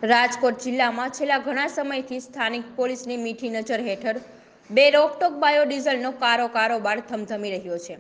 રાજકોટ જિલ્લામાં છેલ્લા ઘણા સમયથી સ્થાનિક પોલીસની મીઠી નજર હેઠળ બે રોકટોક બાયોડીઝલનો કારોબાર ધમધમી રહ્યો છે।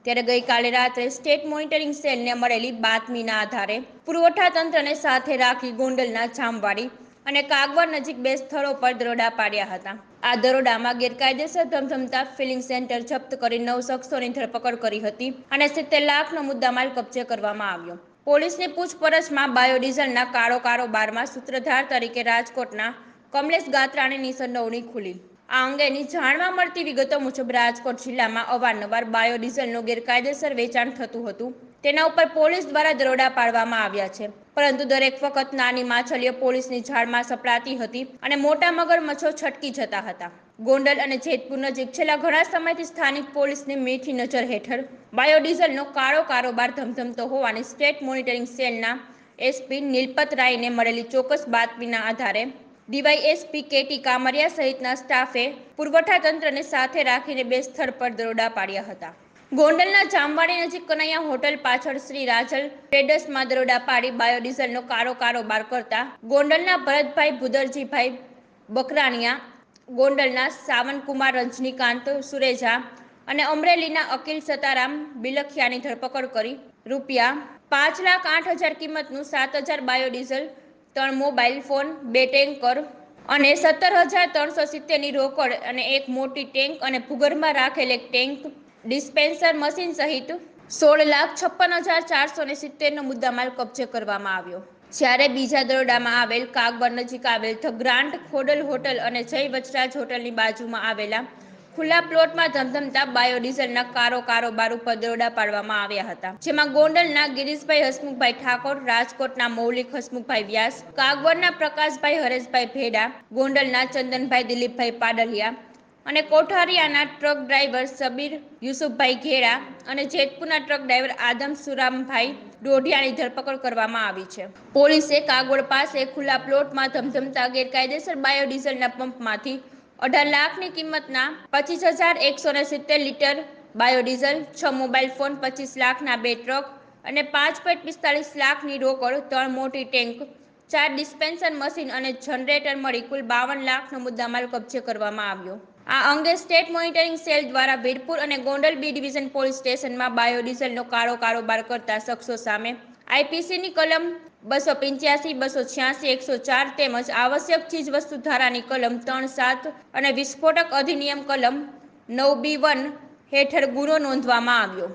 ત્યારે ગઈકાલે રાત્રે સ્ટેટ મોનિટરિંગ સેલને મળેલી બાતમીના આધારે પુરવઠા તંત્રને સાથે રાખી ગોંડલના જામવાડી અને કાગવડ નજીક બે સ્થળો પર દરોડા પાડ્યા હતા। આ દરોડામાં ગેરકાયદેસર ધમધમતા ફિલિંગ સેન્ટર જપ્ત કરી 9 શખ્સોની ધરપકડ કરી હતી અને 70 લાખનો મુદ્દામાલ કબજે કરવામાં આવ્યો। પોલીસની પૂછપરછમાં બાયોડીઝલના કારોબારમાં સૂત્રધાર તરીકે રાજકોટના કમલેશ ગાત્રાણીની સંડોવણી ખુલી। આ અંગેની જાણવા મળતી વિગતો મુજબ રાજકોટ જિલ્લામાં અવારનવાર બાયોડીઝલનું ગેરકાયદેસર વેચાણ થતું હતું। તેના ઉપર પોલીસ દ્વારા દરોડા પાડવામાં આવ્યા છે, પરંતુ દરેક વખત નાની માછલીઓ પોલીસની જાળમાં સપડાતી હતી અને મોટા મગરમચ્છો છટકી જતા હતા। ગોંડલ અને જેતપુર નજીક છેલ્લા ઘણા સમયથી સ્થાનિક પોલીસની મીઠી નજર હેઠળ બાયોડીઝલનો કારોબાર ધમધમતો હોવાની સ્ટેટ મોનિટરિંગ સેલના એસપી નિલપત રાયને મળેલી ચોક્કસ બાતમીના આધારે ડીવાયએસપી કેટી કામરિયા સહિતના સ્ટાફે પુરવઠા તંત્રને સાથે રાખીને બે સ્થળ પર દરોડા પાડ્યા હતા। ગોંડલના જામવાડી નજીક કનૈયા હોટલ પાછળ શ્રી રાજલ ટ્રેડર્સમાં દરોડા પાડી બાયોડીઝલનો કારોબાર કરતા ગોંડલના ભરતભાઈ ભુદરજીભાઈ બકરાણીયા, ગોંડલના સાવનકુમાર રજનીકાંત સુરેજા અને અમરેલીના અકિલ સતારામ બિલખિયાની ધરપકડ કરી રૂપિયા 5,08,000 કિંમતનું 7,000 બાયોડીઝલ, 3 મોબાઈલ ફોન, 2 ટેન્કર અને 17,370ની રોકડ અને એક મોટી ટેન્ક અને ભૂગર્ભમાં રાખેલ એક ટેન્ક ડિસ્પેન્સર મશીન સહિત 16,56,470નો મુદ્દામાલ કબજે કરવામાં આવ્યો। જ્યારે બીજા દરોડામાં આવેલ કાગવડ નજીક આવેલ ધ ગ્રાન્ડ ખોડલ હોટલ અને જય વચરાજ હોટલની બાજુમાં આવેલા ખુલ્લા પ્લોટમાં ધમધમતા બાયોડીઝલના કારોબાર ઉપર દરોડા પાડવામાં આવ્યા હતા, જેમાં ગોંડલના ગિરીશભાઈ હસમુખભાઈ ઠાકોર, રાજકોટના મૌલિક હસમુખભાઈ વ્યાસ, કાગવડના પ્રકાશભાઈ હરેશભાઈ ભેડા, ગોંડલના ચંદનભાઈ દિલીપભાઈ પાડલિયા અને કોઠારિયાના ટ્રક ડ્રાઈવર સબીર યુસુફભાઈ ઘેડા અને જેતપુરના ટ્રક ડ્રાઈવર આદમ સુરામભાઈ ડોઢિયાની ધરપકડ કરવામાં આવી છે। પોલીસે કાગવડ પાસે ખુલ્લા પ્લોટમાં ધમધમતા ગેરકાયદેસર બાયોડીઝલના પંપમાંથી 18 લાખની કિંમતના 25,170 લીટર બાયોડીઝલ, 6 મોબાઈલ ફોન, 25 લાખના 2 ટ્રક અને 5,45 લાખની રોકડ, 3 મોટી ટેન્ક, 4 ડિસ્પેન્સર મશીન અને જનરેટર મળી કુલ 52 લાખનો મુદ્દામાલ કબજે કરવામાં આવ્યો। આ અંગે સ્ટેટ મોનિટરિંગ સેલ દ્વારા વીરપુર અને ગોંડલ બી ડિવિઝન પોલીસ સ્ટેશનમાં બાયોડીઝલનો કારોબાર કરતા શખ્સો સામે આઈપીસીની કલમ 285, 286, 104 તેમજ આવશ્યક ચીજવસ્તુ ધારાની કલમ 3(7) અને વિસ્ફોટક અધિનિયમ કલમ 9(b)(1) હેઠળ ગુનો નોંધવામાં આવ્યો।